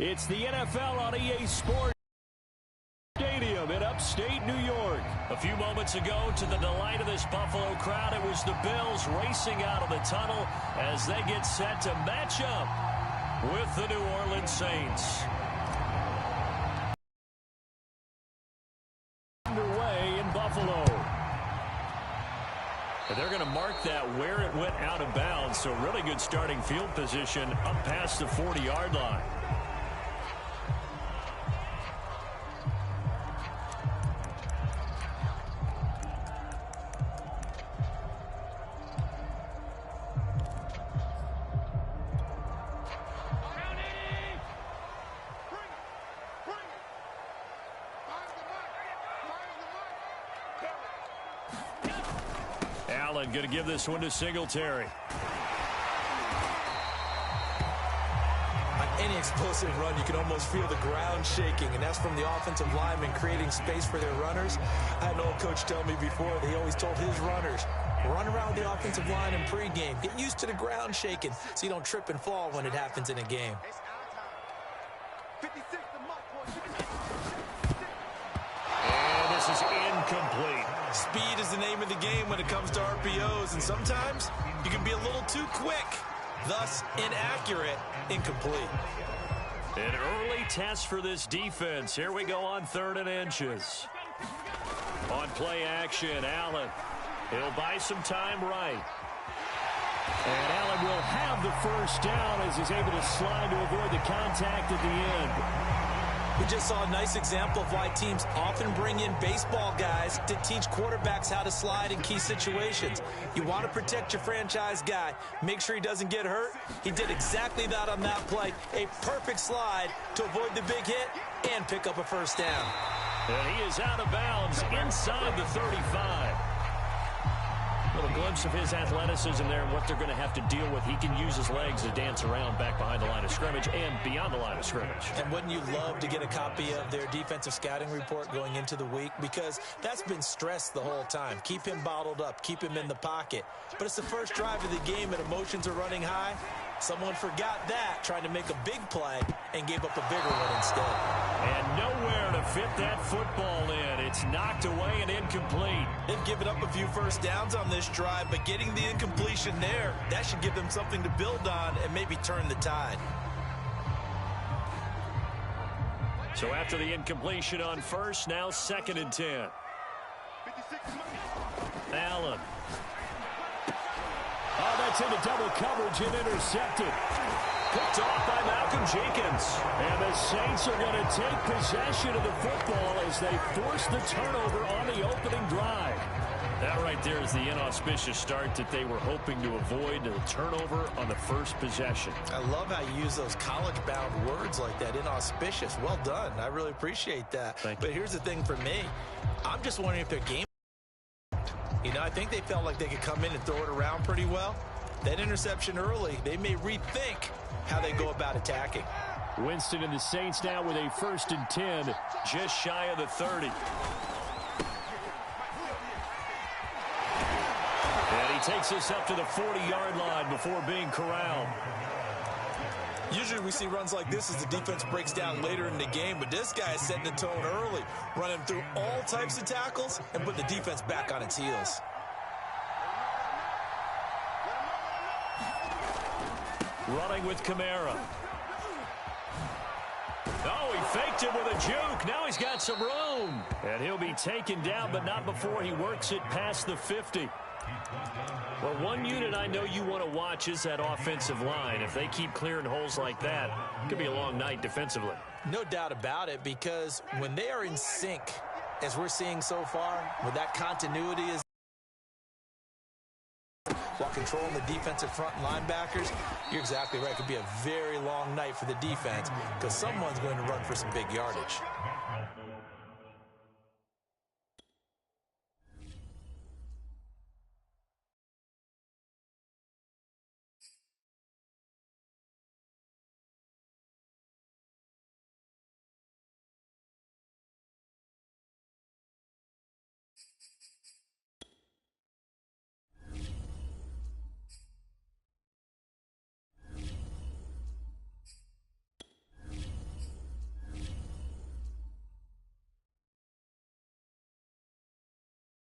It's the NFL on EA Sports Stadium in upstate New York. A few moments ago, to the delight of this Buffalo crowd, it was the Bills racing out of the tunnel as they get set to match up with the New Orleans Saints. Underway in Buffalo. And they're going to mark that where it went out of bounds, so really good starting field position up past the 40-yard line. Allen going to give this one to Singletary. On any explosive run, you can almost feel the ground shaking, and that's from the offensive linemen creating space for their runners. I had an old coach tell me before that he always told his runners, run around the offensive line in pregame. Get used to the ground shaking so you don't trip and fall when it happens in a game. And this is incomplete. Speed is the name of the game when it comes to RPOs, and sometimes you can be a little too quick, thus inaccurate, incomplete. An early test for this defense. Here we go on 3rd and inches. On play action, Allen. He'll buy some time right. And Allen will have the first down as he's able to slide to avoid the contact at the end. We just saw a nice example of why teams often bring in baseball guys to teach quarterbacks how to slide in key situations. You want to protect your franchise guy. Make sure he doesn't get hurt. He did exactly that on that play. A perfect slide to avoid the big hit and pick up a first down. And he is out of bounds inside the 35. A little glimpse of his athleticism there and what they're going to have to deal with. He can use his legs to dance around back behind the line of scrimmage and beyond the line of scrimmage. And wouldn't you love to get a copy of their defensive scouting report going into the week? Because that's been stressed the whole time. Keep him bottled up. Keep him in the pocket. But it's the first drive of the game and emotions are running high. Someone forgot that, trying to make a big play, and gave up a bigger one instead. And nowhere to fit that football in. It's knocked away and incomplete. They've given up a few first downs on this drive, but getting the incompletion there, that should give them something to build on and maybe turn the tide. So after the incompletion on first, now 2nd and 10. Allen. Oh, that's into double coverage and intercepted. Picked off by Malcolm Jenkins. And the Saints are going to take possession of the football as they force the turnover on the opening drive. That right there is the inauspicious start that they were hoping to avoid, the turnover on the first possession. I love how you use those college-bound words like that, inauspicious. Well done. I really appreciate that. Thank you. But here's the thing for me. I'm just wondering if their game, I think they felt like they could come in and throw it around pretty well. That interception early, they may rethink how they go about attacking. Winston and the Saints now with a 1st and 10, just shy of the 30. And he takes us up to the 40-yard line before being corralled. Usually we see runs like this as the defense breaks down later in the game, but this guy is setting the tone early, running through all types of tackles and put the defense back on its heels. Running with Kamara. Oh, he faked him with a juke. Now he's got some room. And he'll be taken down, but not before he works it past the 50. Well, one unit I know you want to watch is that offensive line. If they keep clearing holes like that, it could be a long night defensively. No doubt about it, because when they are in sync, as we're seeing so far, with that continuity is while controlling the defensive front and linebackers, you're exactly right. It could be a very long night for the defense because someone's going to run for some big yardage.